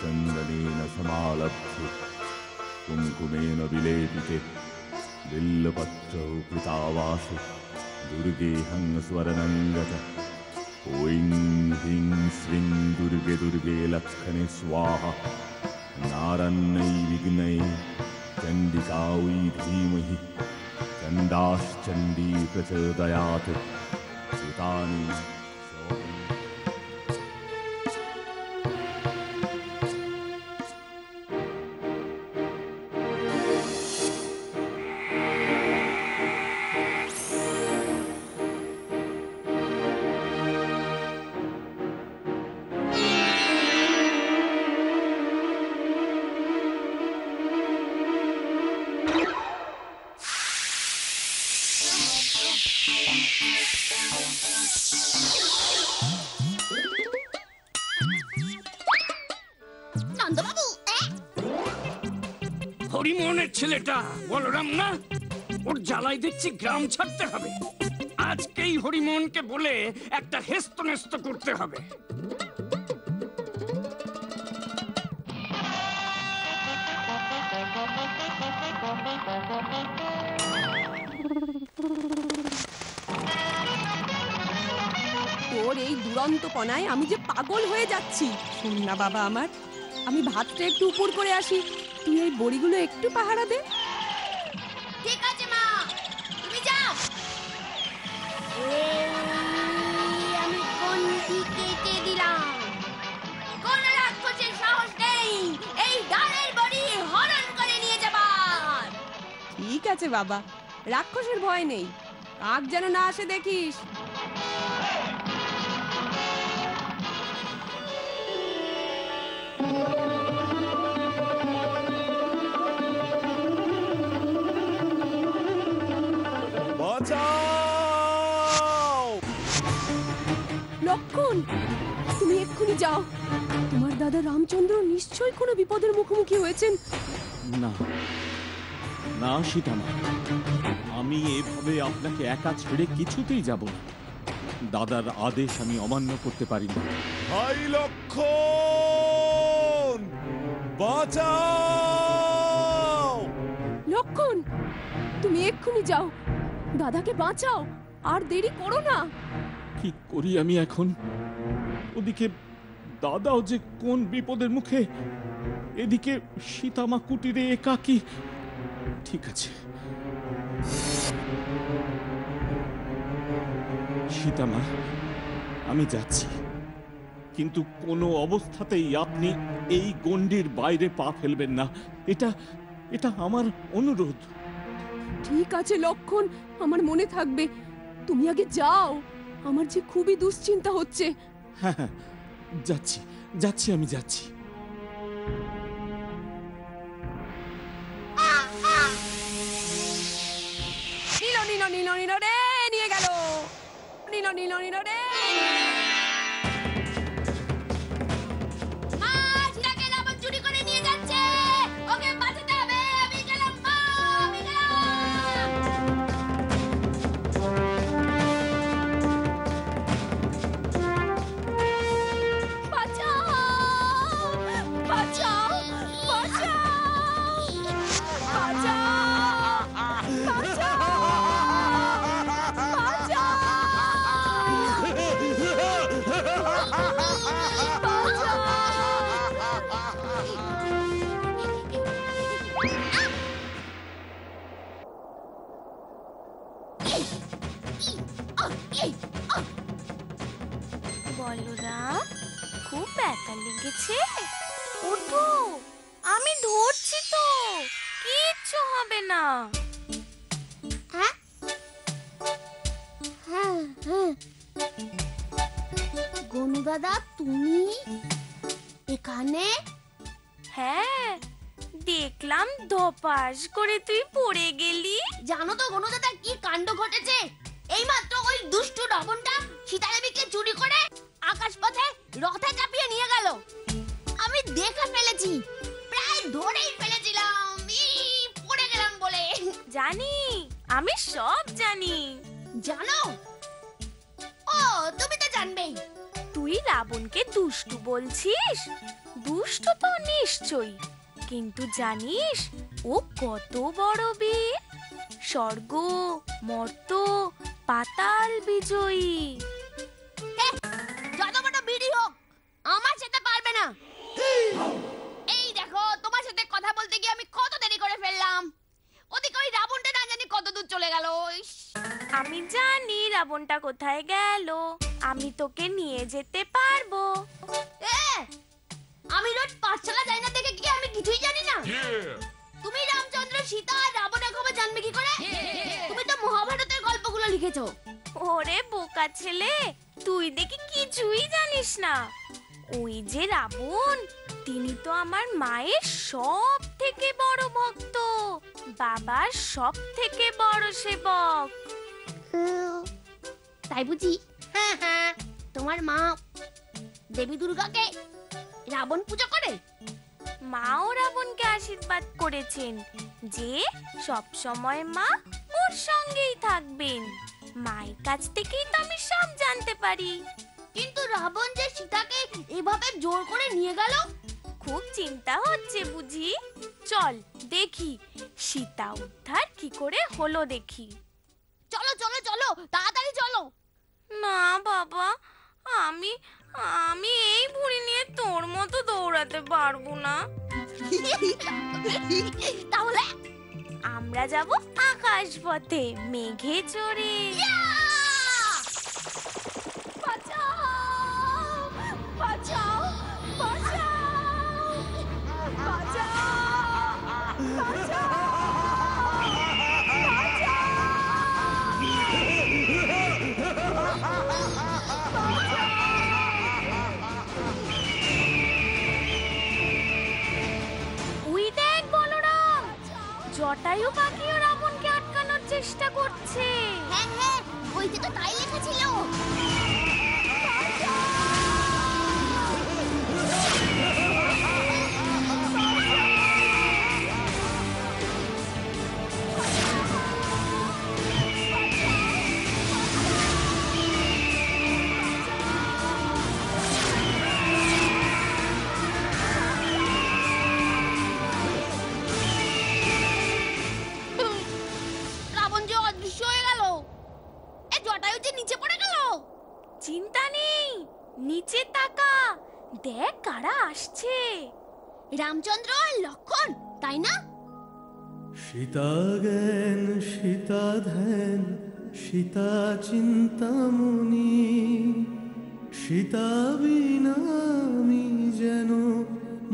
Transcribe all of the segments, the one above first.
चन्दनेन समालभ्य कुङ्कुमेन विलेपिते बिल्लपत्रौ कृतावासे दुर्गे हंस्वरनं गतः ॐ ह्रीं श्रीं दुर्गे दुर्गे लक्ष्मणे स्वाहा नारण्यै विघ्नै चण्डिकायै धीमहि चण्डाश्चण्डी प्रचोदयात् सुतानि হরিমোহনের ছেলেটা বলরাম না, ওর জ্বালাই দেখছি গ্রাম ছাড়তে হবে। আজকেই হরিমোহনকে বলে একটা হেস্তনেস্ত করতে হবে। তোর এই দুরন্তপনায় আমি যে পাগল হয়ে যাচ্ছি। শোন না বাবা আমার, আমি ভাতটা একটু উপর করে আসি, তুই এই বড়িগুলো একটু পাহারা দে। ঠিক আছে মা, তুমি যাও। আমি কোনটি কেটে দিলাম, কোন রাক্ষসের সাহস নেই এই ডালের বড়ি হরণ করে নিয়ে যাবার। ঠিক আছে বাবা, রাক্ষসের ভয় নেই, কাক যেন না আসে দেখিস। লক্ষণ, তুমি এক্ষুনি যাও। তোমার দাদা রামচন্দ্র নিশ্চয়ই কোনো বিপদের মুখোমুখি হয়েছেন। না না সীতামা, আমি এভাবে আপনাকে একা ছেড়ে কিছুতেই যাব না। দাদার আদেশ আমি অমান্য করতে পারি না। ভাই লক্ষণ, বাঁচাও! লক্ষণ, তুমি এক্ষুনি যাও, দাদাকে বাঁচাও, আর দেরি করো না। কি করি আমি এখন? ওদিকে দাদাও যে কোন বিপদের মুখে, এদিকে সীতামা কুটিরে একাকী। ঠিক আছে সীতামা, আমি যাচ্ছি, কিন্তু কোনো অবস্থাতেই আপনি এই গণ্ডির বাইরে পা ফেলবেন না। এটা এটা আমার অনুরোধ। ঠিক আছে লক্ষণ, আমার মনে থাকবে। তুমি আগে যাও, আমার যে খুবই দুশ্চিন্তা হচ্ছে। হ্যাঁ হ্যাঁ, যাচ্ছি যাচ্ছি, আমি যাচ্ছি। নীল নীল নীল নীল রে নিয়ে গেল, নীল নীল নীল রে। চুরি করে নিয়ে যাচ্ছে, ওকে বাঁচাতে হবে। আমি গেলাম মা, আমি গেলাম। বাঁচাও বাঁচাও বাঁচাও বাঁচাও বলরাম, খুব ব্যথা লেগেছে? ওঠো, আমি ধরছি তো, কিচ্ছু হবে না। হ্যাঁ হ্যাঁ হ্যাঁ, গনু দাদা তুমি এখানে? হ্যাঁ, দেখলাম ধপাস করে তুই পড়ে গেলি। জানো তো গনু দাদা কি কাণ্ড ঘটেছে? এইমাত্র ওই দুষ্টু রাবণটা সীতাদেবীকে চুরি করে আকাশপথে রথে চাপিয়ে নিয়ে গেল। আমি দেখে ফেলেছি, প্রায় ধরেই ফেলেছিলাম, পড়ে গেলাম বলে। জানি, আমি সব জানি। জানো? ও, তুমি তো জানবেই। তুই তুই রাবণকে দুষ্টু বলছিস? দুষ্টু তো নিশ্চয়ই, কিন্তু জানিস ও কত বড় বীর, স্বর্গ মর্ত পাতাল বিজয়ী। যত বড় বীরই হোক আমার সাথে পারবে না। এই দেখো, তোমার সাথে কথা বলতে গিয়ে আমি কত দেরি করে ফেললাম। ওদিকে ওই রাবণটা না জানি কত দূর চলে গেল। আমি জানি রাবণটা কোথায় গেল, আমি তোকে নিয়ে যেতে পারবো। আমি রোজ পাঠশালা যাই না দেখে কি আমি কিছুই জানি না? তুমি রামচন্দ্র সীতা আর রাবণের খবর জানবে কি করে? তুমি তো মহাভারতের গল্পগুলো লিখেছো। ওরে বোকা ছেলে, তুই দেখি কিছুই জানিস না। ওই যে রাবণ, তিনি তো আমার মায়ের সব থেকে বড় ভক্ত, বাবার সব থেকে বড় সেবক। তাই বুঝি? হ্যাঁ হ্যাঁ, তোমার মা দেবী দুর্গাকে রাবণ পূজা করে। মাও রাবণকে আশীর্বাদ করেছেন যে সব সময় মা ওর সঙ্গেই থাকবেন। মায়ের কাছ থেকেই তো আমি সব জানতে পারি। কিন্তু রাবণ যে সীতাকে এভাবে জোর করে নিয়ে গেল, খুব চিন্তা হচ্ছে বুঝি। চল দেখি সীতা উদ্ধার কি করে হলো দেখি। চলো চলো চলো, তাড়াতাড়ি চলো। না বাবা, আমি এই ভুঁড়ি নিয়ে তোর মতো দৌড়াতে পারবো না। তাহলে আমরা যাব আকাশ পথে মেঘে চড়ে। বাঁচাও বাঁচাও বাঁচাও বাঁচাও। জটায়ু পাখিও রাবণকে আটকানোর চেষ্টা করছে। হ্যাঁ হ্যাঁ, বইতে তো তাই লেখা ছিল। চিন্তা নেই, নিচে তাকা, দেখ কারা আসছে। রামচন্দ্র আর লক্ষণ, তাই না? সীতা জ্ঞান সীতা ধ্যান সীতা চিন্তামণি, সীতা বিনা আমি যেন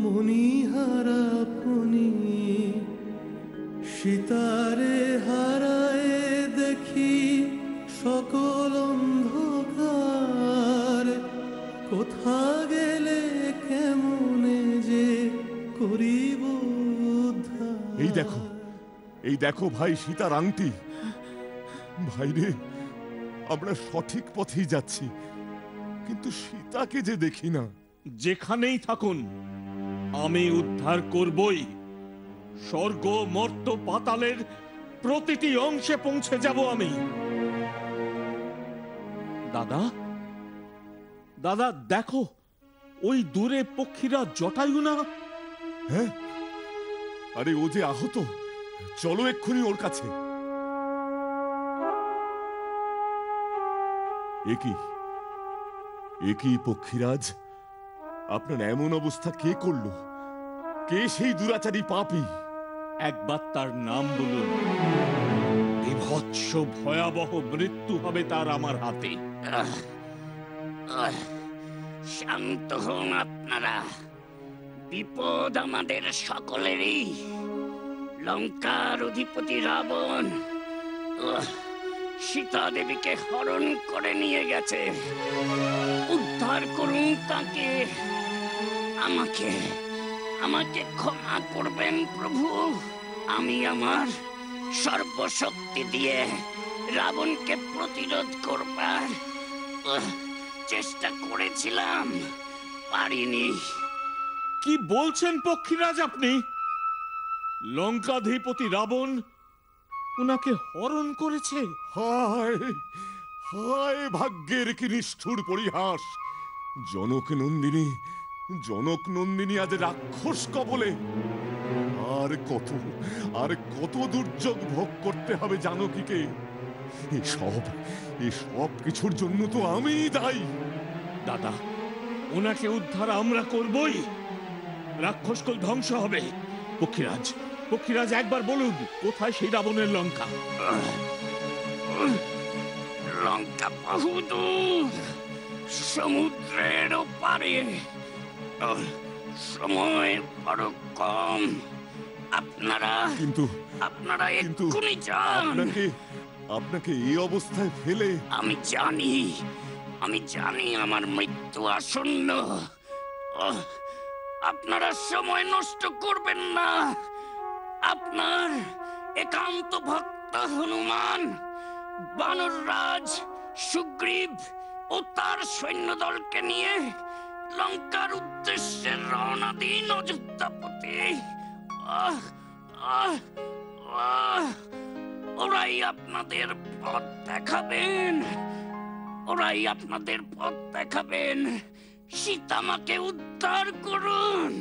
মণিহারা ফণি। সীতারে হারায় দেখি সকল অন্ধকার, কোথা গেলে কেমনে যে করিব উদ্ধার। এই দেখো ভাই সীতার আংটি। ভাইরে, আমরা সঠিক পথেই যাচ্ছি, কিন্তু সীতাকে যে দেখি না। যেখানেই থাকুন আমি উদ্ধার করবই। স্বর্গ মর্ত পাতালের প্রতিটি অংশে পৌঁছে যাব আমি। দাদা দাদা দেখো, ওই দূরে পক্ষীরা জটায়ু না? হ্যাঁ, আরে ও যে আহত, চলো এক্ষুনি ওর কাছে। একই পক্ষীরাজ, আপনার এমন অবস্থা কে করলো? কে সেই দুরাচারী পাপী? একবার তার নাম বলুন। বিভৎস ভয়াবহ মৃত্যু হবে তার আমার হাতে। শান্ত হন আপনারা, বিপদ আমাদের সকলেরই। লঙ্কার অধিপতি রাবণ সীতা দেবীকে হরণ করে নিয়ে গেছে। উদ্ধার করুন তাকে। আমাকে ক্ষমা করবেন প্রভু। আমি আমার সর্বশক্তি দিয়ে রাবণকে প্রতিরোধ করবার চেষ্টা করেছিলাম, পারিনি। কি বলছেন পক্ষীরাজ আপনি? লঙ্কাধিপতি রাবণ উনাকে হরণ করেছে? হায় হায়, ভাগ্যের কি নিষ্ঠুর পরিহাস! জনক নন্দিনী আজ রাক্ষস কবলে। আর কত দুর্যোগ ভোগ করতে হবে জানকীকে। এসব কিছুর জন্য তো আমিই দায়ী। দাদা, ওনাকে উদ্ধার আমরা করবই। রাক্ষসকুল ধ্বংস হবে। পক্ষীরাজ একবার বলুন, কোথায় সেই রাবণের লঙ্কা? লঙ্কা বহুদূর, সমুদ্রের ওপারে। সময় বড় কম। আপনারা এক্ষুনি যান। আপনাকে এই অবস্থায় ফেলে আমি জানি আমার মৃত্যু আসন্ন। আপনারা সময় নষ্ট করবেন না। আপনার একান্ত ভক্ত হনুমান বানররাজ সুগ্রীব ও তার সৈন্যদলকে নিয়ে লঙ্কার উদ্দেশ্যে রওনা দিন। অযোধ্যাপতি, ওরাই আপনাদের পথ দেখাবেন। সীতামাকে উদ্ধার করুন।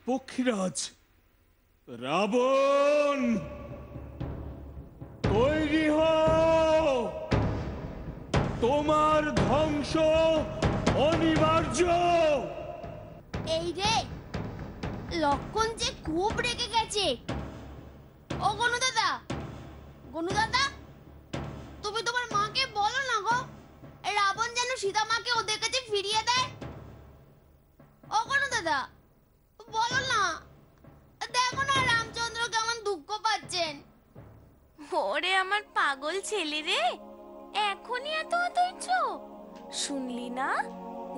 পক্ষীরাজ, রাবণ, তৈরি হও। তোমার ধ্বংস অনিবার্য। এই রে, লক্ষণ যে খুব রেগে গেছে। ও গনু দাদা, তুমি তোমার মাকে বলো না গো, রাবণ যেন সীতা মাকে ওদের কাছে ফিরিয়ে দেয়। ও গনু দাদা, বলো না। দেখো না রামচন্দ্র কেমন দুঃখ পাচ্ছেন। ওরে আমার পাগল ছেলে রে, এখনই এত ধৈর্য? শুনলি না,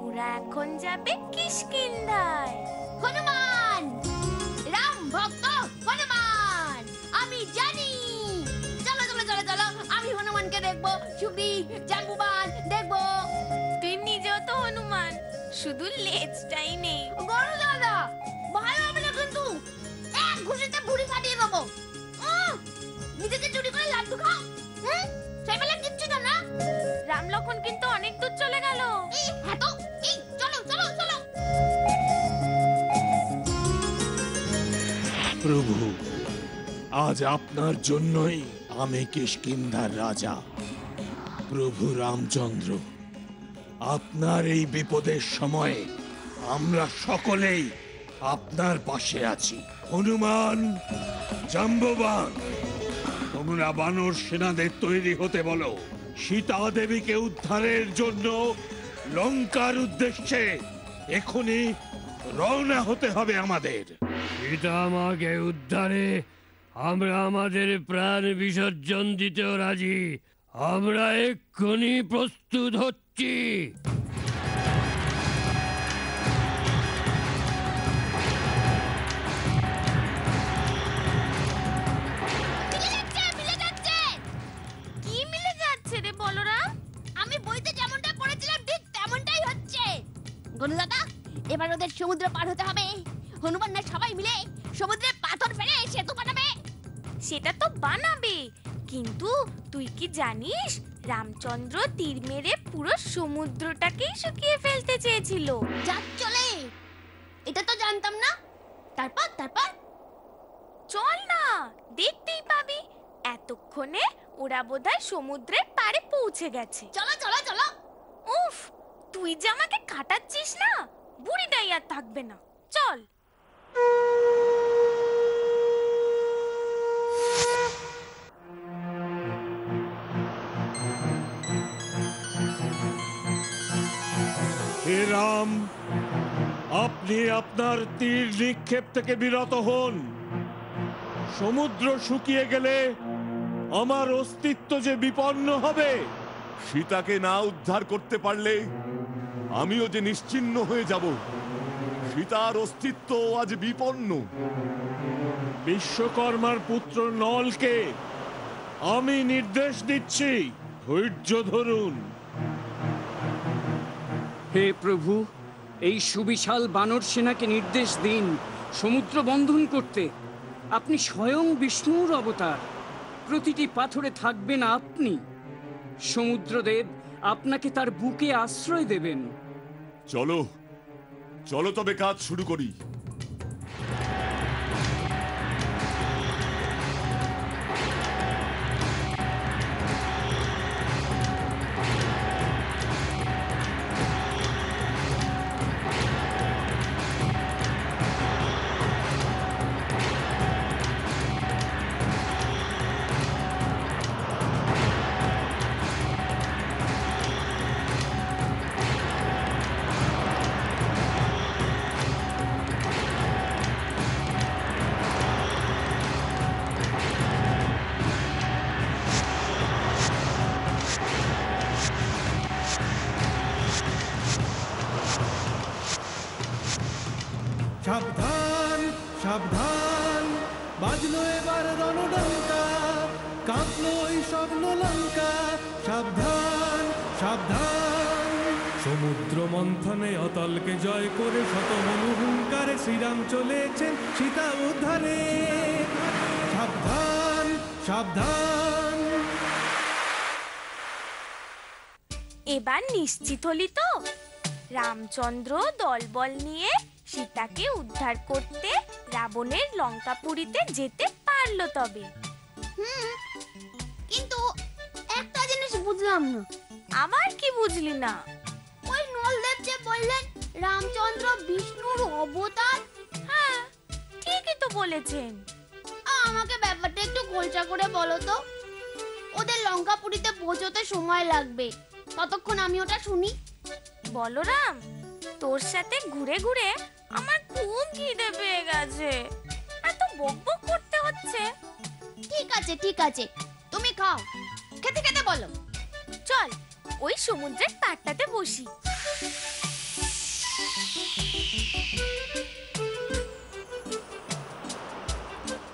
ওরা এখন যাবে কিষ্কিন্ধায়। হনুমান, রাম ভক্ত হনুমান, আমি জানি। চলো, আমি হনুমানকে দেখবো। সুবি জাম্বুবান দেখবো। তুই নিজেও তো হনুমান, শুধু লেজটাই নেই। গরু দাদা, ভালো হবে না কিন্তু। এক ঘুষিতে ভুঁড়ি ফাটিয়ে দেবো। নিজেকে চুরি করে লাড্ডু খাও। সেই বেলা কিচ্ছু না। রাম লক্ষণ কিন্তু অনেক দূর চলে গেল। হ্যাঁ তো, চলো। প্রভু, আজ আপনার জন্যই আমি কিষ্কিন্ধার রাজা। প্রভু রামচন্দ্র, আপনার এই বিপদের সময়ে আমরা সকলেই আপনার পাশে আছি। হনুমান, জাম্ববান, তোমরা বানর সেনাদের তৈরি হতে বলো। সীতা দেবীকে উদ্ধারের জন্য লঙ্কার উদ্দেশ্যে এখনই রওনা হতে হবে আমাদের। সীতা মাকে উদ্ধারে আমরা আমাদের প্রাণ বিসর্জন দিতেও রাজি। আমরা এক্ষুনি প্রস্তুত হচ্ছি। কি মিলে যাচ্ছে রে বলরাম? আমি বইতে যেমনটা পড়েছিলাম ঠিক তেমনটাই হচ্ছে। গনু দাদা, এবার ওদের সমুদ্র পার হতে হবে। হনুমান না সবাই মিলে সমুদ্রে পাথর ফেলে সেতু বানাবে। সেটা তো বানাবে, কিন্তু তুই কি জানিস রামচন্দ্র তীর মেরে পুরো সমুদ্রটাকেই শুকিয়ে ফেলতে চেয়েছিল। যাক চলে, এটা তো জানতাম না। তারপর চল না, দেখতেই পাবি। এতক্ষণে ওরা বোধহয় সমুদ্রের পাড়ে পৌঁছে গেছে। চলো। উফ, তুই যে আমাকে কাটাচ্ছিস না, বুড়িটাই আর থাকবে না। চল। হে রাম, আপনি আপনার তীর নিক্ষেপ থেকে বিরত হন। সমুদ্র শুকিয়ে গেলে আমার অস্তিত্ব যে বিপন্ন হবে। সীতাকে না উদ্ধার করতে পারলে আমিও যে নিশ্চিহ্ন হয়ে যাব। সীতার অস্তিত্ব আজ বিপন্ন। বিশ্বকর্মার পুত্র নলকে আমি নির্দেশ দিচ্ছি, ধৈর্য ধরুন। হে প্রভু, এই সুবিশাল বানর সেনাকে নির্দেশ দিন সমুদ্র বন্ধন করতে। আপনি স্বয়ং বিষ্ণুর অবতার, প্রতিটি পাথরে থাকবেন আপনি। সমুদ্রদেব আপনাকে তার বুকে আশ্রয় দেবেন। চলো চলো তবে কাজ শুরু করি। সাবধান সাবধান, বাজলো এবার রণডঙ্কা, কাঁপলো এই স্বপ্ন লঙ্কা। সাবধান সাবধান, সমুদ্র মন্থনে অতলকে জয় করে শত মনুহুঙ্কারে শ্রীরাম চলেছেন সীতা উদ্ধারে। সাবধান সাবধান। এবার নিশ্চিত হলি তো? রামচন্দ্র দলবল নিয়ে সীতাকে উদ্ধার করতে রাবণের লঙ্কাপুরীতে যেতে পারলো তবে। কিন্তু একটা জিনিস বুঝলাম না। আমার কি বুঝলি না? ওই নলদেব যে বললেন রামচন্দ্র বিষ্ণুর অবতার। হ্যাঁ, ঠিকই তো বলেছেন। আমাকে ব্যাপারটা একটু গোলচা করে বলো তো। ওদের লঙ্কাপুরীতে পৌঁছতে সময় লাগবে, ততক্ষণ আমি ওটা শুনি। বলরাম, তোর সাথে ঘুরে ঘুরে আমার খুব খিদে পেয়ে গেছে, এত বকবক করতে হচ্ছে। ঠিক আছে ঠিক আছে, তুমি খাও, খেতে খেতে বলো। চল ওই সমুদ্রের পাড়টাতে বসি।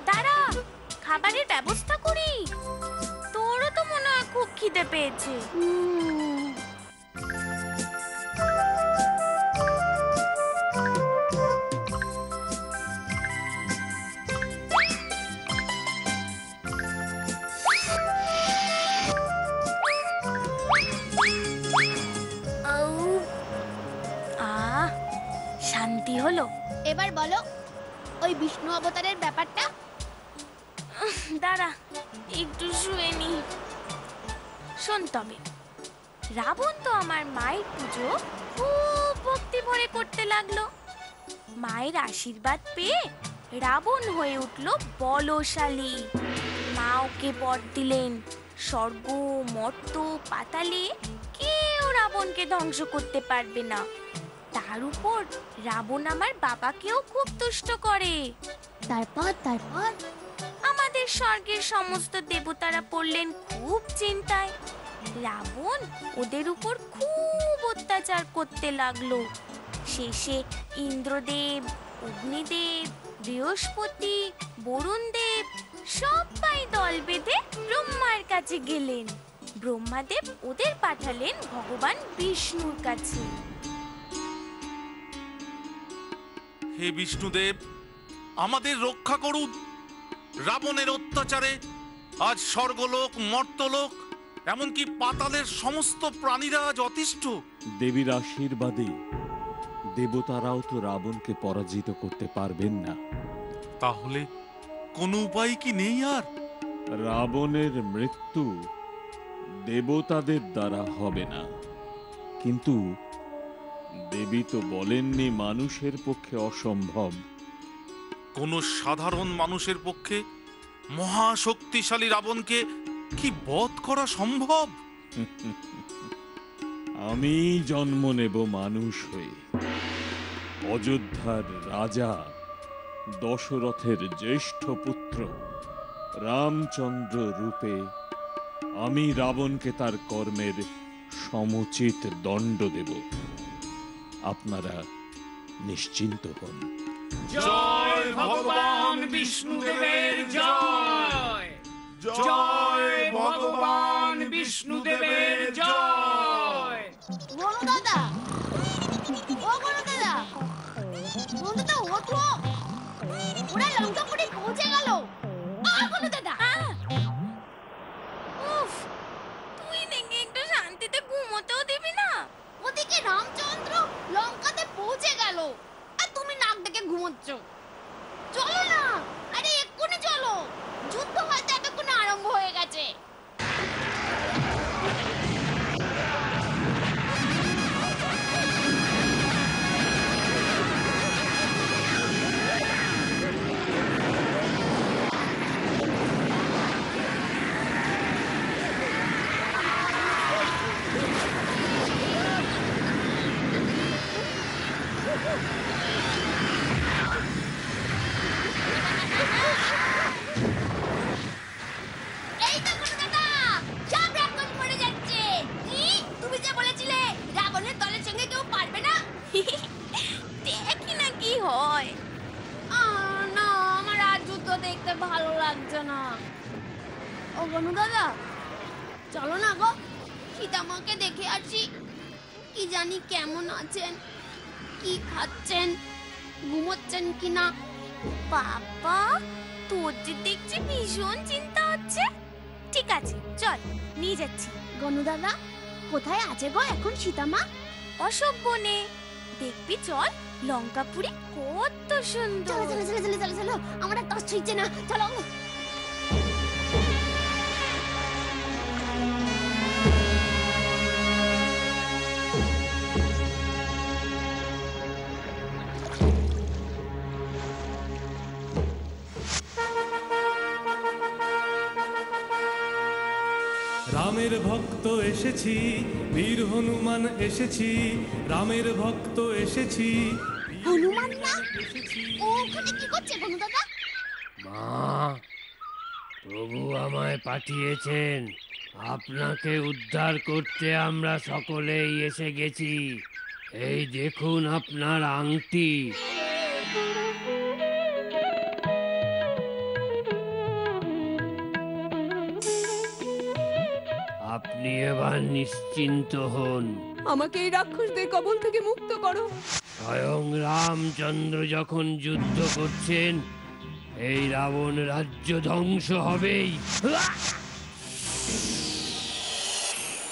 দাঁড়া, খাবারের ব্যবস্থা করি। তোরও তো মনে হয় খুব খিদে পেয়েছে। শান্তি হলো। এবার বলো ওই বিষ্ণু অবতারের ব্যাপারটা। দাঁড়া একটু শুয়ে নি। শোন তবে, রাবণ তো আমার মায়ের পুজো খুব ভক্তি ভরে করতে লাগলো। মায়ের আশীর্বাদ পেয়ে রাবণ হয়ে উঠলো বলশালী। মা ওকে বর দিলেন, স্বর্গ মর্ত পাতালে কেউ রাবণকে ধ্বংস করতে পারবে না। তার উপর রাবণ আমার বাবাকেও খুব তুষ্ট করে। তারপর তারপর আমাদের স্বর্গের সমস্ত দেবতারা পড়লেন খুব চিন্তায়। রাবণ ওদের উপর খুব অত্যাচার করতে লাগলো। শেষে ইন্দ্রদেব, অগ্নিদেব, বৃহস্পতি, বরুণদেব সবাই দল বেঁধে ব্রহ্মার কাছে গেলেন। ব্রহ্মাদেব ওদের পাঠালেন ভগবান বিষ্ণুর কাছে। হে বিষ্ণুদেব, আমাদের রক্ষা করুন। রাবণের অত্যাচারে আজ স্বর্গলোক, মর্তলোক, এমনকি পাতালের সমস্ত প্রাণীরা আজ অতিষ্ঠ। দেবীর আশীর্বাদে দেবতারাও তো রাবণকে পরাজিত করতে পারবেন না। তাহলে কোনো উপায় কি নেই আর? রাবণের মৃত্যু দেবতাদের দ্বারা হবে না, কিন্তু দেবী তো বলেননি মানুষের পক্ষে অসম্ভব। কোন সাধারণ মানুষের পক্ষে মহাশক্তিশালী রাবণকে কি বধ করা সম্ভব? আমি জন্ম নেব মানুষ হয়ে। অযোধ্যার রাজা দশরথের জ্যেষ্ঠ পুত্র রামচন্দ্র রূপে আমি রাবণকে তার কর্মের সমুচিত দণ্ড দেব। আপনারা নিশ্চিন্ত হন। জয় ভগবান বিষ্ণুদেবের জয়। জয় ভগবান বিষ্ণুদেবের জয়। গণদাদা, ও গণদাদা, গণদাদা ওঠো। ওরা লঙ্কাপুরে পৌঁছে গেল। কোনো দাদা, উফ, তুই নাকি একটু শান্তিতে ঘুমোতেও দিবি না? ওদিকে রামচন্দ্র লঙ্কাতে পৌঁছে গেল, আর তুমি নাক ডেকে ঘুমোচ্ছ। চলো না, আরে এক্ষুনি চলো, যুদ্ধ হয়তো এতক্ষণে আরম্ভ হয়ে গেছে। এই তো গুরুদাদা, সব রাক্ষস মরে যাচ্ছে। কি, তুমি যে বলেছিলে রাবণের দলের সঙ্গে কেউ পারবে না? দেখি না কি হয়। না, আমার আর যুদ্ধ দেখতে ভালো লাগছে না। ও গনুদাদা, চলো না গো, সীতামাকে দেখে আসি। কি জানি কেমন আছেন, কি খাচ্ছেন, ঘুমোচ্ছেন কিনা। বাবা, তোর যে দেখছি ভীষণ চিন্তা হচ্ছে। ঠিক আছে, চল নিয়ে যাচ্ছি। গনুদাদা, কোথায় আছে গো এখন সীতামা? অশোক বনে, দেখবি চল, লঙ্কাপুরি কত সুন্দর। চলো চলো চলো চলো চলো চলো, আমার আর তস ছুঁইছে না, চলো। রামের ভক্ত এসেছি, বীর হনুমান এসেছি, রামের ভক্ত এসেছি। হনুমান না? ও ওখানে কি করছে গনুদাদা? মা, প্রভু আমায় পাঠিয়েছেন, আপনাকে উদ্ধার করতে আমরা সকলেই এসে গেছি। এই দেখুন আপনার আংটি। আপনি এবার নিশ্চিন্ত হন। আমাকে এই রাক্ষসদের কবল থেকে মুক্ত করো। স্বয়ং রামচন্দ্র যখন যুদ্ধ করছেন, এই রাবণ রাজ্য ধ্বংস হবেই।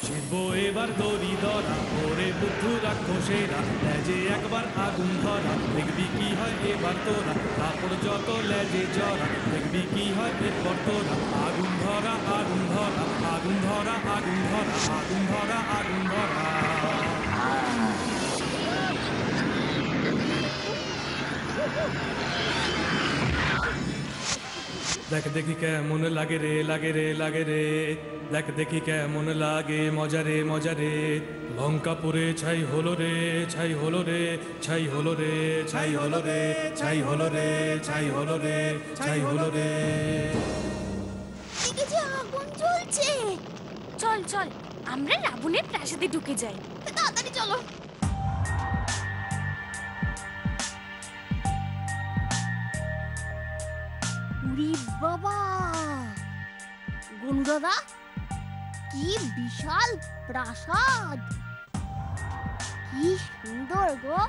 ছিড়বো এবার দড়ি ধরা, ওরে বুদ্ধু রাক্ষসেরা, লেজে একবার আগুন ধরা, দেখবি কি হয় এবার তোরা, কাপড় যত লেজে জরা, দেখবি কি হয় এরপর তোরা। আগুন ধরা, আগুন ধরা, আগুন ধরা, আগুন ধরা, আগুন ধরা, আগুন ধরা। দেখ দেখি কেমন লাগে রে, লাগে রে, লাগে রে, দেখ দেখি কেমন লাগে, মজা রে, মজা রে। লঙ্কাপুরে ছাই হলো রে, ছাই হলো রে, ছাই হলো রে, ছাই হলো রে, ছাই হলো রে, ছাই হলো রে, ছাই হলো রে। এদিকে যে আগুন জ্বলছে। চল চল, আমরা রাবণের প্রাসাদে ঢুকে যাই। তাড়াতাড়ি চলো। উরি বাবা, গনুদাদা, কি বিশাল প্রাসাদ, কি সুন্দর গো।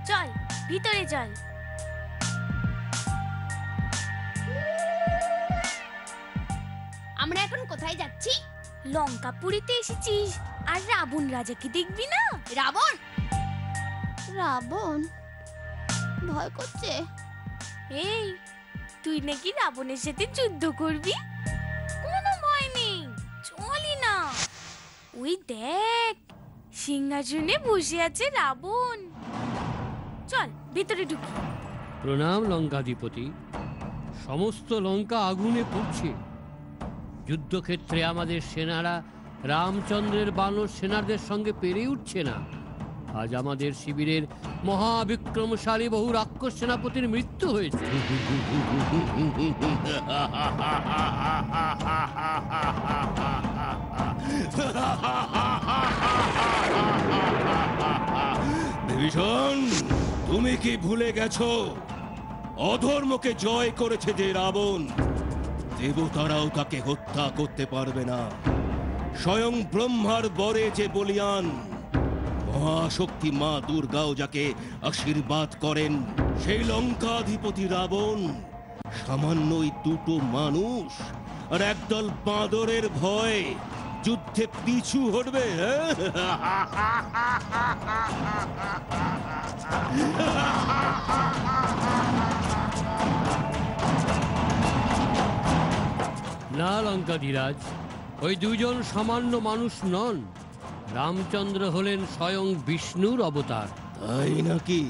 চল ভিতরে চল। আমরা এখন কোথায় যাচ্ছি? লঙ্কাপুরিতে এসেছিস, আর রাবণ রাজাকে দেখবি না? রাবণ? রাবণ? ভয় করছে। এই, তুই নাকি রাবণের সাথে যুদ্ধ করবি? কোনো ভয় নেই, চলি না। ওই দেখ, সিংহাসনে বসে আছে রাবণ। চল ভিতরে ঢুকি। প্রণাম লঙ্কাধিপতি। সমস্ত লঙ্কা আগুনে পুড়ছে। যুদ্ধক্ষেত্রে আমাদের সেনারা রামচন্দ্রের বানর সেনাদের সঙ্গে পেরে উঠছে না। আজ আমাদের শিবিরের মহাবিক্রমশালী বহু রাক্ষস সেনাপতির মৃত্যু হয়েছে। বিভীষণ, তুমি কি ভুলে গেছো অধর্মকে জয় করেছে যে রাবণ? দেবতারাও তাকে হত্যা করতে পারবে না। স্বয়ং ব্রহ্মার বরে যে বলিয়ান, মহাশক্তি মা দুর্গাও যাকে আশীর্বাদ করেন, সেই লঙ্কাধিপতি রাবণ সামান্যই দুটো মানুষ আর একদল বাঁদরের ভয়ে যুদ্ধে পিছু হটবে? না লঙ্কাধিরাজ, ওই দুজন সামান্য মানুষ নন। রামচন্দ্র হলেন স্বয়ং বিষ্ণুর অবতার। তাই নাকি?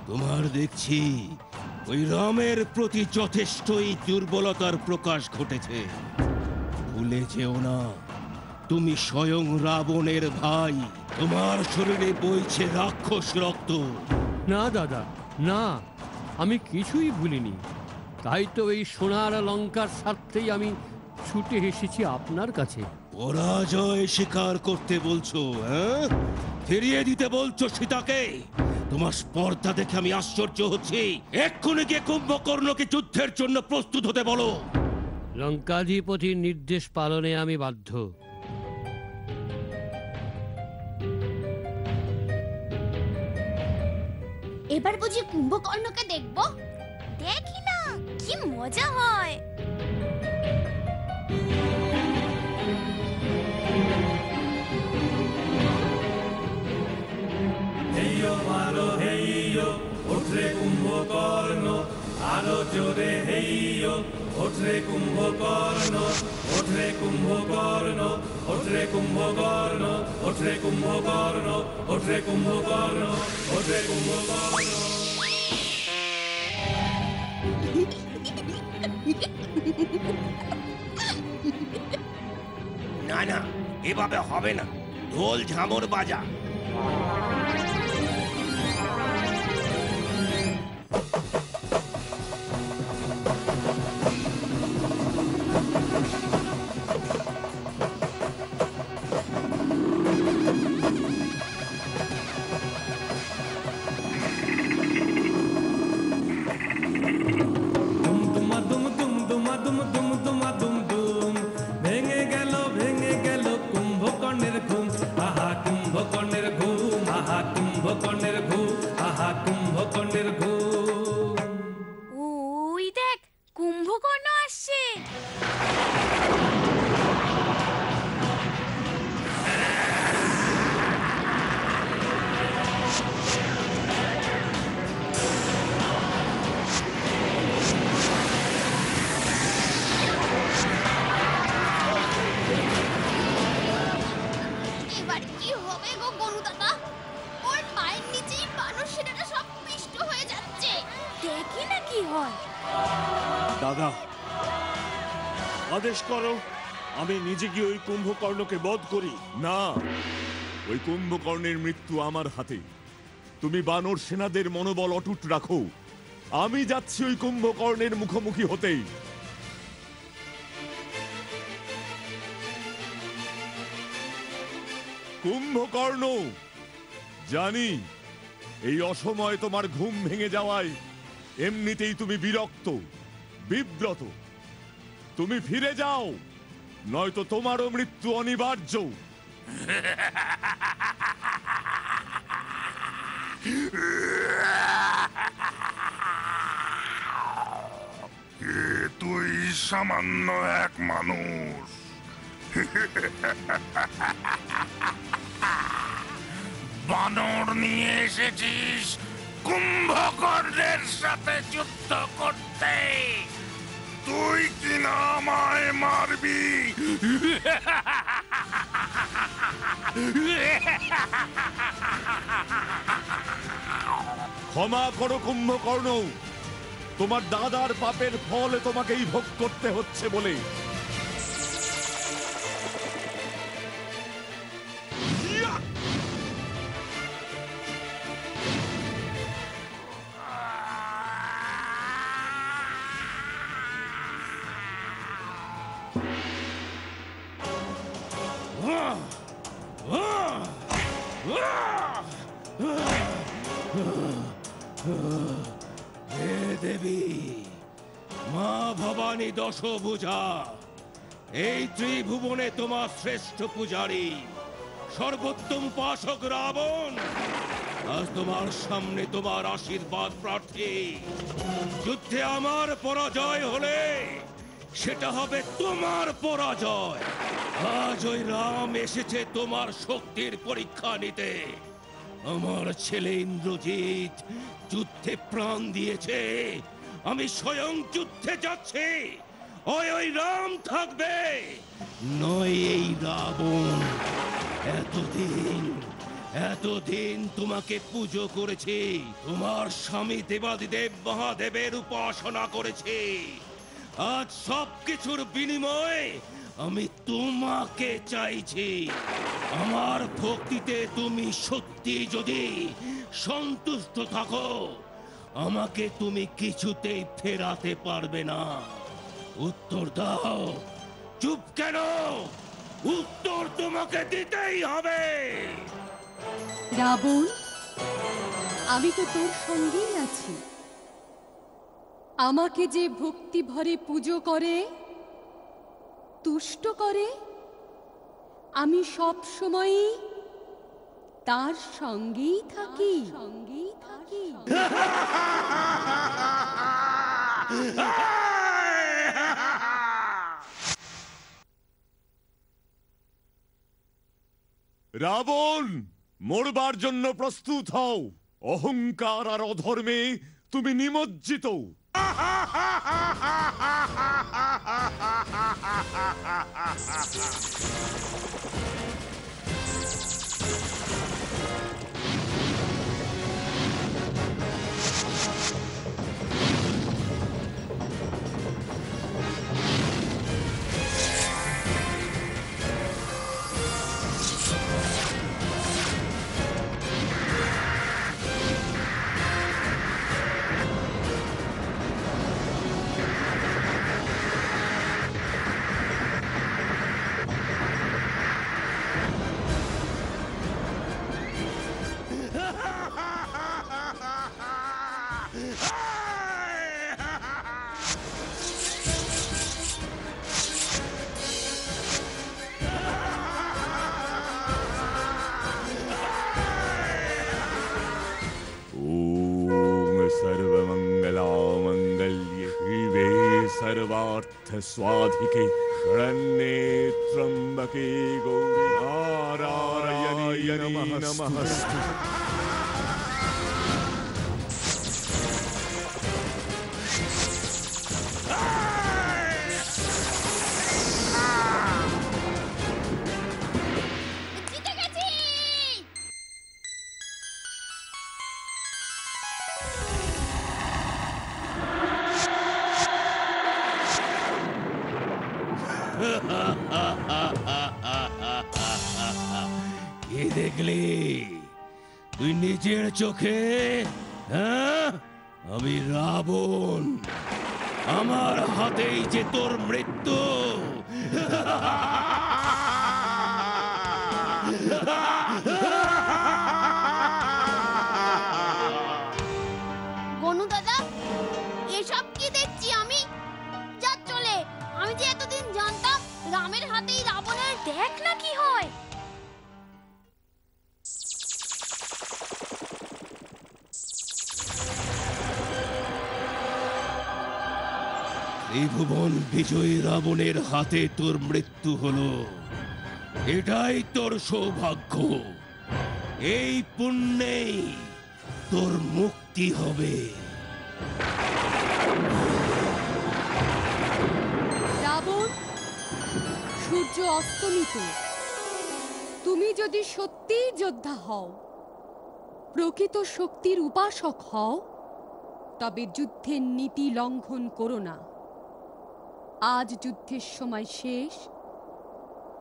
তোমার দেখছি ওই রামের প্রতি যথেষ্টই দুর্বলতার প্রকাশ ঘটেছে। ভুলে যেও না, তুমি স্বয়ং রাবণের ভাই। তোমার শরীরে বইছে রাক্ষস রক্ত। না দাদা, না, আমি কিছুই ভুলিনি। তাই তো এই সোনার লঙ্কার স্বার্থেই আমি ছুটে এসেছি আপনার কাছে। পরাজয় স্বীকার করতে বলছো? ফিরিয়ে দিতে বলছো সীতাকে? তোমার স্পর্ধা দেখে আমি আশ্চর্য হচ্ছি। এক্ষুনি গিয়ে কুম্ভকর্ণকে যুদ্ধের জন্য প্রস্তুত হতে বলো। লঙ্কাধিপতির নির্দেশ পালনে আমি বাধ্য। এবার বুঝি কুম্ভকর্ণকে দেখবো? দেখি না কি মজা হয়। হেইয়ো মারো হেইয়ো, ওঠরে কুম্ভকর্ণ, আরো জোরে হেইয়ো, ওঠরে কুম্ভকর্ণ, ওঠরে কুম্ভকর্ণ, ওঠরে কুম্ভকর্ণ, ওঠরে কুম্ভকর্ণ, ওঠরে কুম্ভকর্ণ, ওঠরে কুম্ভকর্ণ। না না, এভাবে হবে না। ঢোল ঝামর বাজা। ওই দেখ কুম্ভকর্ণ আসছে। এবার কি হবে গো গরু দাদা? ওর পায়ের নিচেই মানুষ সেটা সব পিষ্ট হয়ে যাচ্ছে। দেখি না কি হয়। দাদা, আদেশ করো, আমি নিজে গিয়ে ওই কুম্ভকর্ণকে বধ করি। না, ওই কুম্ভকর্ণের মৃত্যু আমার হাতে। তুমি বানর সেনাদের মনোবল অটুট রাখো। আমি যাচ্ছি ওই কুম্ভকর্ণের মুখোমুখি হতেই। কুম্ভকর্ণ, জানি এই অসময়ে তোমার ঘুম ভেঙে যাওয়ায় এমনিতেই তুমি বিরক্ত, বিব্রত। তুমি ফিরে যাও, নয়তো তোমারও মৃত্যু অনিবার্য। তুই সামান্য এক মানুষ, বানর নিয়ে এসেছিস কুম্ভকর্ণের সাথে যুদ্ধ করতে। তুই কিনা আমায় মারবি? ক্ষমা করো কুম্ভকর্ণ, তোমার দাদার পাপের ফল তোমাকেই ভোগ করতে হচ্ছে বলে। হে দেবী, মা ভবানী দশভুজা, এই ত্রিভুবনে তোমার শ্রেষ্ঠ পূজারী সর্বোত্তম উপাসক রাবণ আজ তোমার সামনে তোমার আশীর্বাদ প্রার্থী। যুদ্ধে আমার পরাজয় হলে সেটা হবে তোমার পরাজয়। আজ ওই রাম এসেছে তোমার শক্তির পরীক্ষা নিতে। আমার ছেলে ইন্দ্রজিৎ যুদ্ধে প্রাণ দিয়েছে, আমি স্বয়ং যুদ্ধে যাচ্ছি। ওই রাম থাকবে, নয় এই রাবণ। এতদিন তোমাকে পুজো করেছি, তোমার স্বামী দেবাদিদেব মহাদেবের উপাসনা করেছি। আজ সবকিছুর বিনিময়ে আমি তোমাকে চাইছি। আমার ভক্তিতে তুমি সত্যি যদি সন্তুষ্ট থাকো, আমাকে তুমি কিছুতেই ফেরাতে পারবে না। উত্তর দাও। চুপ কেন? উত্তর তোমাকে দিতেই হবে। রাবণ, আমি তো তোর সঙ্গেই আছি। আমাকে যে ভক্তি ভরে পুজো করে, তুষ্ট করে, আমি সব সময়ই তার সঙ্গেই থাকি। রাবণ, মরবার জন্য প্রস্তুত হও। অহংকার আর অধর্মে তুমি নিমজ্জিত। सर्वार्थ स्वाधिके शरण्ये त्र्यंबके गौरी नारायणी नमस्तुते। কি দেখলি তুই নিজের চোখে? হ্যাঁ, আমি রাবণ, আমার হাতেই যে তোর মৃত্যু। গনু দাদা, এসব কি দেখছি আমি? যা চলে, আমি যে এতদিন জানতাম রামের হাতেই রাবণের। দেখ না কি হয়। ত্রিভুবন বিজয়ী রাবণের হাতে তোর মৃত্যু হলো, এটাই তোর সৌভাগ্য। এই পুণ্যেই তোর মুক্তি হবে। রাবণ, সূর্য অস্তমিত। তুমি যদি সত্যিই যোদ্ধা হও, প্রকৃত শক্তির উপাসক হও, তবে যুদ্ধের নীতি লঙ্ঘন করো না। আজ যুদ্ধের সময় শেষ,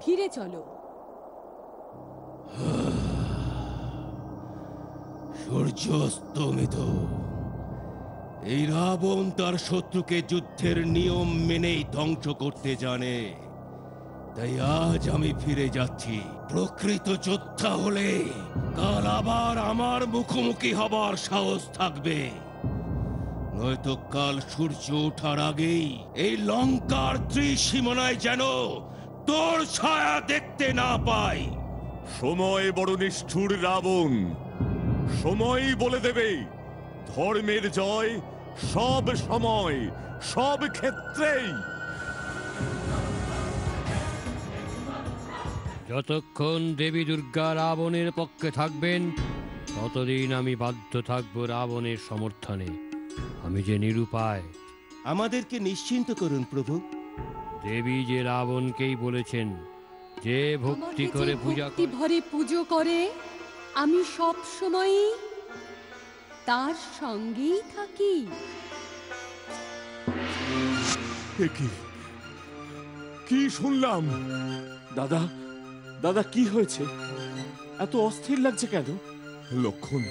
ফিরে চলো। সূর্য অস্তমিত। এই রাবণ তার শত্রুকে যুদ্ধের নিয়ম মেনেই ধ্বংস করতে জানে। তাই আজ আমি ফিরে যাচ্ছি। প্রকৃত যোদ্ধা হলে কাল আবার আমার মুখোমুখি হবার সাহস থাকবে। নয়তো কাল সূর্য ওঠার আগেই এই লঙ্কার ত্রিসীমানায় যেন তোর ছায়া দেখতে না পাই। সময় বড় নিষ্ঠুর রাবণ, সময়ই বলে দেবে ধর্মের জয় সব সময় সব ক্ষেত্রেই। যতক্ষণ দেবী দুর্গা রাবণের পক্ষে থাকবেন ততদিন আমি বাধ্য থাকব রাবণের সমর্থনে। আমি যে নিরুপায়। আমাদেরকে নিশ্চিন্ত করুন প্রভু। দেবী যে রাবণকেই বলেছেন যে ভক্তি করে পূজা ভক্তি ভরে পুজো করে আমি সব সময় তার সঙ্গেই থাকি। কি শুনলাম? দাদা, দাদা কি হয়েছে? এত অস্থির লাগছে কেন? লক্ষণ,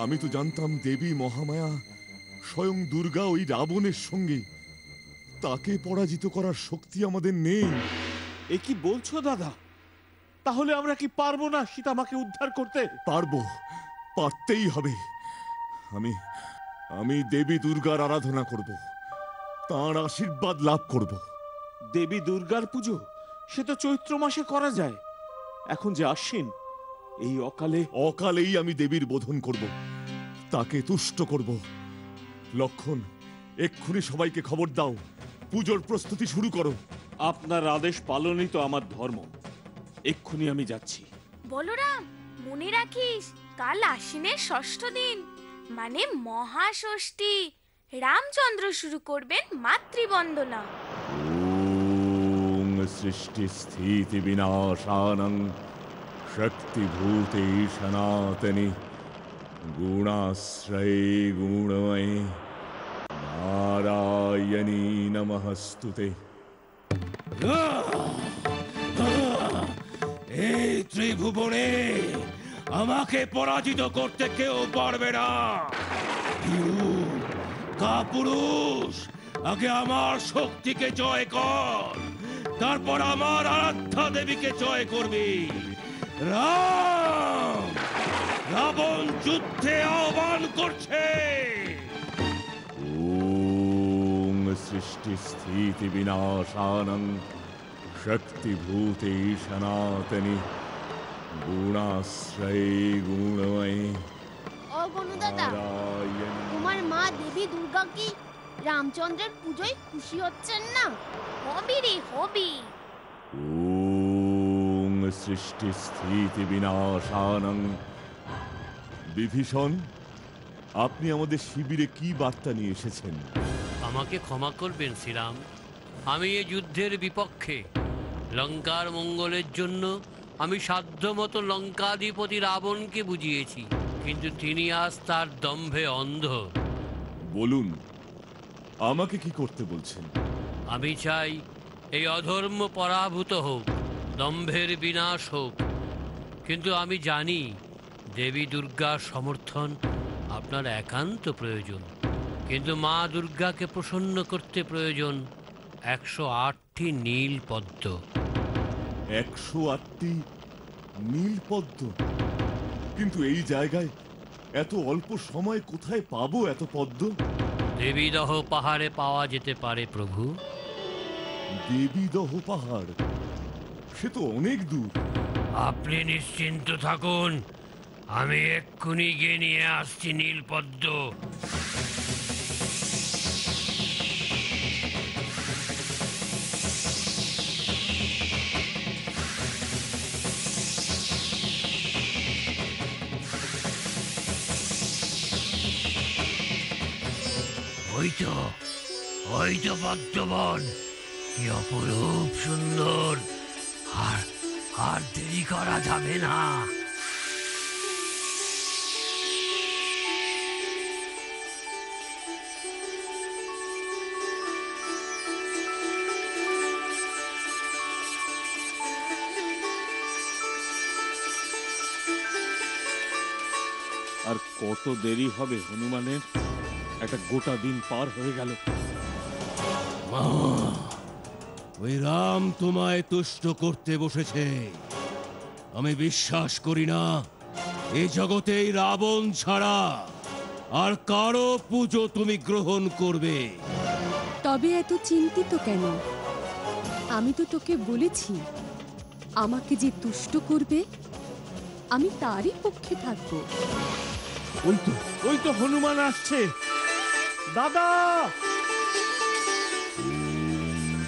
আমি তো জানতাম দেবী মহামায়া স্বয়ং দুর্গা ওই রাবণের সঙ্গে। তাকে পরাজিত করার শক্তি আমাদের নেই। এ কি বলছো দাদা? তাহলে আমরা কি পারবো না সীতামাকে উদ্ধার করতে? পারবো, পারতেই হবে। আমি আমি দেবী দুর্গার আরাধনা করব, তাঁর আশীর্বাদ লাভ করব। দেবী দুর্গার পুজো সে তো চৈত্র মাসে করা যায়, এখন যে আশ্বিন, এই অকালেই আমি দেবীর বোধন করব, তাকে তুষ্ট করব। লক্ষণ, এক্ষুনি সবাইকে খবর দাও, পুজোর প্রস্তুতি শুরু করো। আপনার আদেশ পালনই তো আমার ধর্ম। এক্ষুনি আমি যাচ্ছি। বলরাম, মনে রাখিস কাল আশ্বিনের ষষ্ঠ দিন, মানে মহাষষ্ঠী। রামচন্দ্র শুরু করবেন মাতৃবন্দনা। ওম সৃষ্টি স্থিতি বিনাশানং শক্তিভূতে সনাতনি গুণাশ্রয়ে গুণময়ে নারায়ণী নমস্তুতে। এই ত্রিভুবনে আমাকে পরাজিত করতে কেউ পারবে না। কাপুরুষ, আগে আমার শক্তিকে জয় কর, তারপর আমার আরাধ্যা দেবীকে জয় করবি। রাম, রাবণ যুদ্ধে আহ্বান করছে। ওম সৃষ্টি স্থিতি বিনাশানং শক্তিভূতে সনাতনি গুণাশ্রয়ে গুণময়ে ও গনুদাদা, তোমার মা দেবী দুর্গা কি রামচন্দ্রের পুজোয় খুশি হচ্ছেন না? হবি রে হবি। ওম সৃষ্টি স্থিতি বিনাশানং। বিভীষণ, আপনি আমাদের শিবিরে কি বার্তা নিয়ে এসেছেন? আমাকে ক্ষমা করবেন শ্রীরাম, আমি এই যুদ্ধের বিপক্ষে। লঙ্কার মঙ্গলের জন্য আমি সাধ্যমতো লঙ্কাধিপতি রাবণকে বুঝিয়েছি, কিন্তু তিনি আজ তার দম্ভে অন্ধ। বলুন, আমাকে কি করতে বলছেন? আমি চাই এই অধর্ম পরাভূত হোক, দম্ভের বিনাশ হোক। কিন্তু আমি জানি দেবী দুর্গার সমর্থন আপনার একান্ত প্রয়োজন। কিন্তু মা দুর্গাকে প্রসন্ন করতে প্রয়োজন 108টি নীল পদ্ম। 108টি নীল পদ্ম? কিন্তু এই জায়গায় এত অল্প সময় কোথায় পাবো এত পদ্ম? দেবীদহ পাহাড়ে পাওয়া যেতে পারে প্রভু। দেবীদহ পাহাড়? সে তো অনেক দূর। আপনি নিশ্চিন্ত থাকুন, আমি এক্ষুনি গিয়ে নিয়ে আসছি নীল পদ্ম। ওই তো পদ্মবন, কি অপরূপ সুন্দর। আর দেরি করা যাবে না। আর কত দেরি হবে হনুমানের? একটা গোটা দিন পার হয়ে গেল। মা, ওই রাম তোমায় তুষ্ট করতে বসেছে। আমি বিশ্বাস করি না এই জগতেই রাবণ ছাড়া আর কারো পুজো তুমি গ্রহণ করবে। তবে এত চিন্তিত কেন? আমি তো তোকে বলেছি, আমাকে যে তুষ্ট করবে আমি তারই পক্ষে থাকব। ওই তো হনুমান আসছে। দাদা!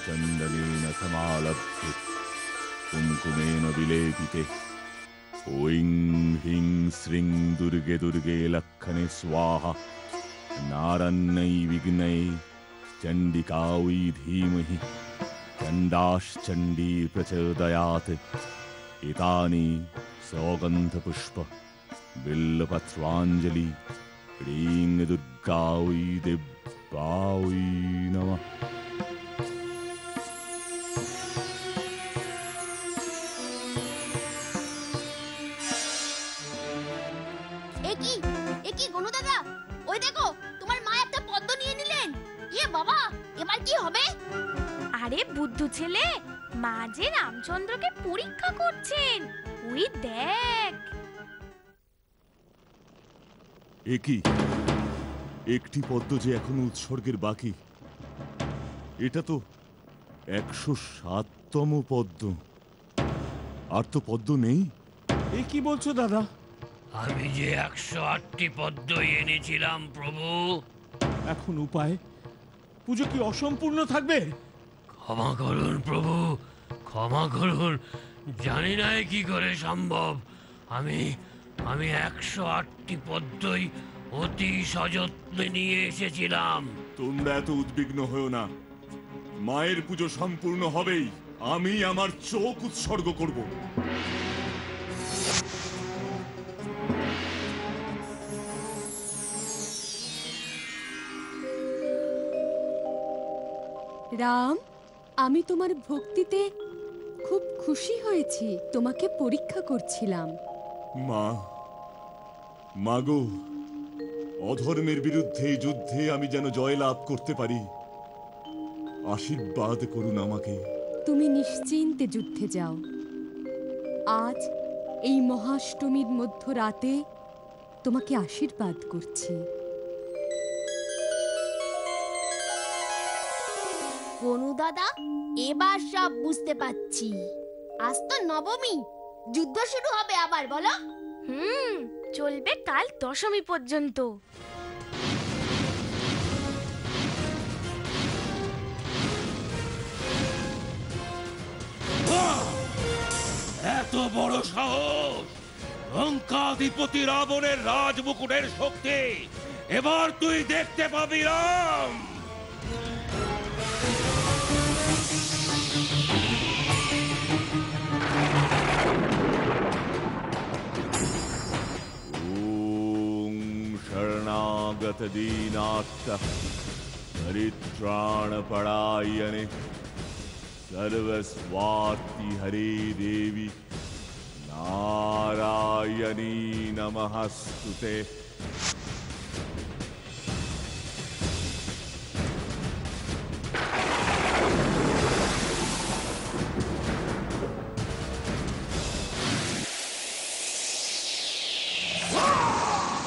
চন্দনেন সমালভ্য কুমকুমেন বিলেপিতে ঐং হ্রিং শ্রীং দুর্গে দুর্গে লক্ষণে স্বাহা নারান্যৈ বিঘ্নৈ চণ্ডিকাঐ ধীমহি চণ্ডাশ্চণ্ডী প্রচোদয়াৎ। এতানি সৌগন্ধপুষ্প বিল্লপত্রাঞ্জলি হ্রিং দুর্গাঐ দেব্যাঐ নমঃ। একি গনু দাদা, ওই দেখো তোমার মা একটা পদ্ম নিয়ে নিলেন। ইয়ে বাবা, এবার কি হবে? আরে বুদ্ধু ছেলে, মা যে রামচন্দ্রকে পরীক্ষা করছেন, ওই দেখ। একই একটি পদ্ম যে এখনো উৎসর্গের বাকি। এটা তো 107তম পদ্ম। আর তো পদ্ম নেই। এ কি বলছো দাদা? আমি যে 108টি পদ্ম এনেছিলাম প্রভু। এখন উপায়? পুজো কি অসম্পূর্ণ থাকবে? ক্ষমা করুন প্রভু, ক্ষমা করুন। জানি না কি করে সম্ভব। আমি 108টি পদ্মই অতি সযত্নে নিয়ে এসেছিলাম। তোমরা এত উদ্বিগ্ন হও না, মায়ের পুজো সম্পূর্ণ হবেই। আমি আমার চোখ উৎসর্গ করব। রাম, আমি তোমার ভক্তিতে খুব খুশি হয়েছি। তোমাকে পরীক্ষা করছিলাম। মাগো, অধর্মের বিরুদ্ধে যুদ্ধে আমি যেন জয়লাভ করতে পারি। আশীর্বাদ করুন আমাকে। তুমি নিশ্চিন্তে যুদ্ধে যাও। আজ এই মহাষ্টমীর মধ্যরাতে তোমাকে আশীর্বাদ করছি। গনু দাদা, এবার সব বুঝতে পারছি। আজ তো নবমী, যুদ্ধ শুরু হবে আবার, বলো? চলবে কাল দশমী পর্যন্ত। এত বড় সাহস! লঙ্কাধিপতি রাবণের রাজমুকুটের শক্তি এবার তুই দেখতে পাবি রাম। ওম শরণাগত দীনার্ত পরিত্রাণপরায়ণে सर्वस्वार्ति हरे देवी नारायणी नमस्तुते।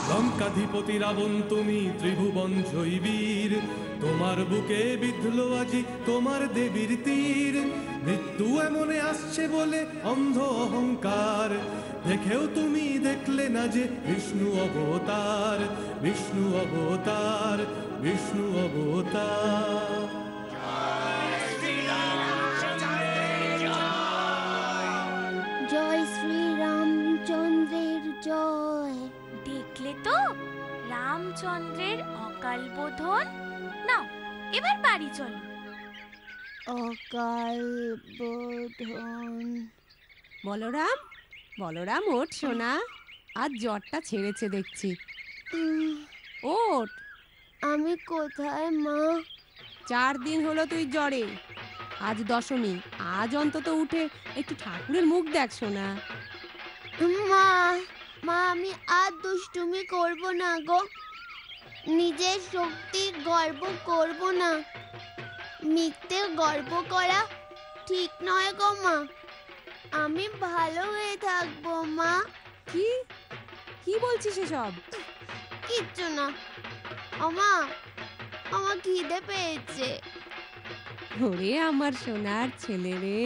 লঙ্কাধিপতি রাবণ তুমি, ত্রিভুবন জয়ী বীর। তোমার বুকে বিধল আজি তোমার দেবীর তীর। মৃত্যু এমনে আসছে বলে অন্ধ অহংকার, দেখেও তুমি দেখলে না যে বিষ্ণু অবতার, বিষ্ণু অবতার, বিষ্ণু অবতার। জয় শ্রী রামচন্দ্রের জয়। দেখলে তো রামচন্দ্রের অকাল বোধন। নাও এবার বাড়ি চলো। অকাল বোধন। বলরাম, বলরাম ওঠ সোনা, আজ জ্বরটা ছেড়েছে দেখছি। ওঠ। আমি কোথায় মা? 4 দিন হলো তুই জ্বরে। আজ দশমী, আজ অন্তত উঠে একটু ঠাকুরের মুখ দেখ সোনা। মা, মা আমি আর দুষ্টুমি করব না গো। নিজের শক্তি গর্ব করব না। মিথ্যে গর্ব করা ঠিক নয় গো মা। আমি ভালো হয়ে থাকবো মা। কি কি বলছিস এসব? কিচ্ছু না। আমার খিদে পেয়েছে। ওরে আমার সোনার ছেলে রে,